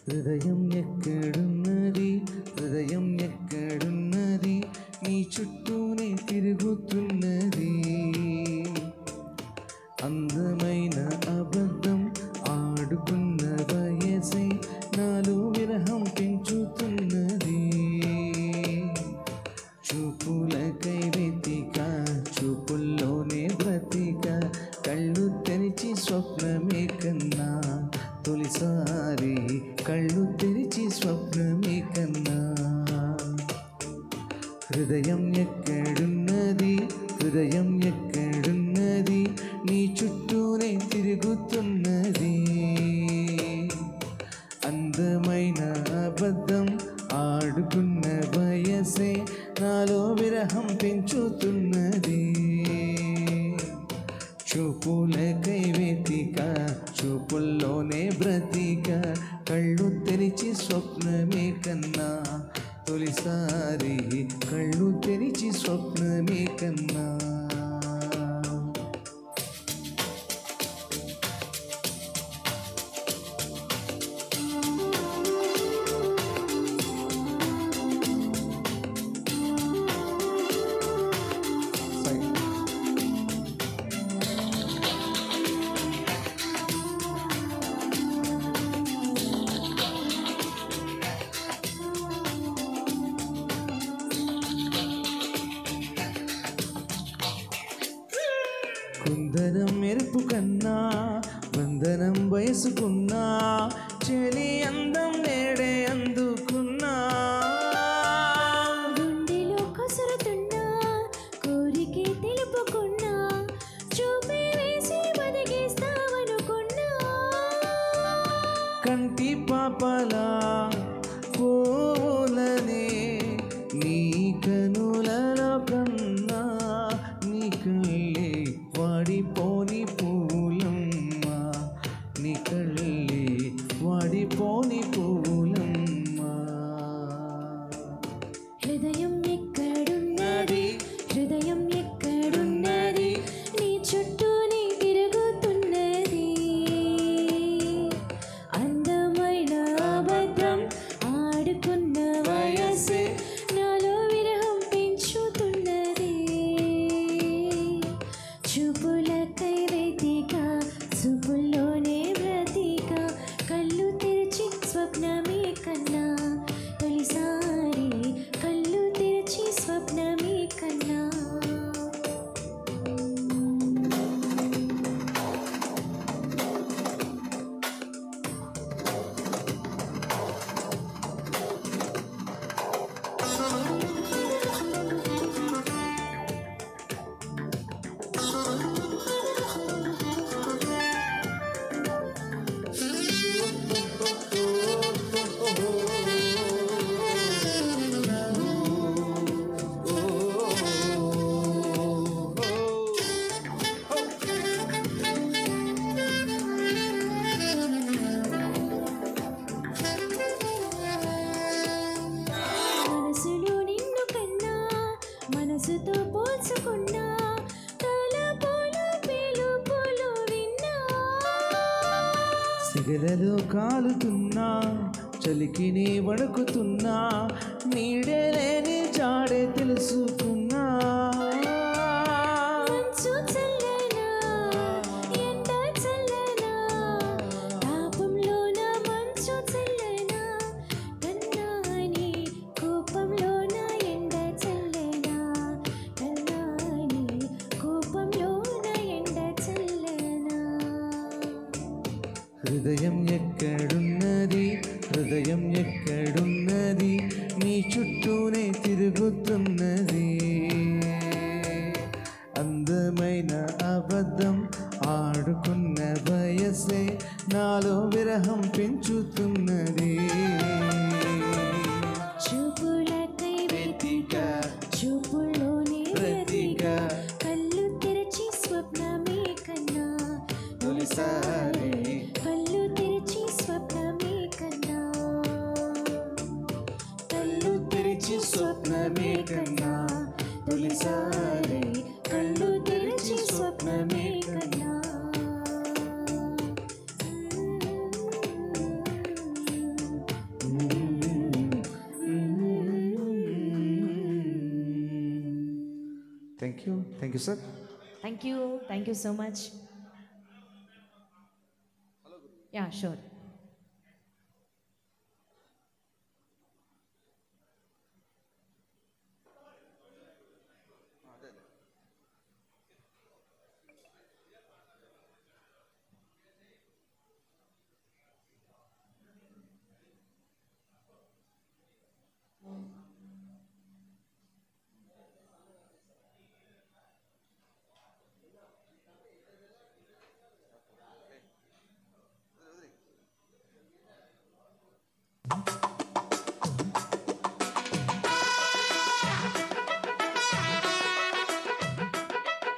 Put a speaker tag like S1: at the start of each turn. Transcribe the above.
S1: హృదయం ఎక్కడున్నది, హృదయం ఎక్కడున్నది, నీ చుట్టూనే తిరుగుతున్నది. అందమైన అబద్ధం ఆడుకున్న వయసే నాలో విరహం పెంచుతున్నది. చూపులకై వెతిక, చూపుల్లోనే బ్రతిక, కళ్ళు తెరిచి స్వప్నమే కన్నా, తొలిసారి కళ్ళు తెరిచి స్వప్నమే కన్నా. హృదయం ఎక్కడున్నది, హృదయం ఎక్కడున్నది, నీ చుట్టూనే తిరుగుతున్నది. అందమైన అబద్ధం ఆడుకున్న వయసే నాలో విరహం పెంచుతున్నది. చూపులకై వెతిక, చూపుల్లోనే బ్రతిక, కళ్ళు తెరిచి స్వప్నమే కన్నా, తొలిసారి కళ్ళు తెరిచి స్వప్నమే కన్నా. కుందరం మెరుపు కన్నా వందనం వయసుకున్నా, చెలి అందం నేడే అందుకున్నా.
S2: గుండెలో కసురుతున్నా, కోరికే తెలుపుకున్నా, చూపే వేసి బతికిస్తావనుకున్నా.
S1: కంటి పాపలా పోలనే నీ కనులలో కన్నా, నీ కళ్ళే వాడిపోని పూలమ్మ, నీ కళ్ళే వాడిపోని పూలమ్మ.
S2: హృదయం ఎక్కడున్నది, హృదయం ఎక్కడున్నది, నీ చుట్టూనే తిరుగుతున్నది. అందమైన అబద్ధం ఆడుకున్న వయసే నాలో విరహం పెంచుతున్నది. చూపులకై వెతిక, చూపుల్లోనే బ్రతిక, కళ్ళు తెరిచి స్వప్నమే కన్నా, తొలిసారి కళ్ళు తెరిచి స్వప్నమే కన్నా. మనసులో నిన్ను కన్నా, మనసుతో పోల్చుకున్నా, తలపులు పిలుపులు విన్నా.
S1: సిగలలో కాలుతున్నా, చలికి నీ వణుకుతున్నా, నీడలేని జాడే తెలుసుకున్నా.
S2: మంచు చల్లనా, ఎండ చల్లనా, తాపంలోన మంచు చల్లనా, కన్నాని కోపంలోన ఎండ చల్లనా, కన్నాని కోపంలోన ఎండ చల్లనా.
S1: హృదయం ఎక్కడున్నది, హృదయం ఎక్కడున్నది, నీ చుట్టూనే తిరుగుతున్నది. అందమైన అబద్ధం ఆడుకున్న వయసే నాలో విరహం పెంచుతున్నది.
S2: చూపులకై వెతిక, చూపుల్లోనే బ్రతిక, కళ్ళు తెరిచి స్వప్నమే కన్నా,
S1: తొలిసారి
S2: కళ్ళు తెరిచి స్వప్నమే కన్నా, కళ్ళు తెరిచి స్వప్నమే కన్నా, తొలిసారి కళ్ళు తెరిచి స్వప్నమే కన్నా.
S1: Thank you sir.
S3: Thank you so much. Yeah sure.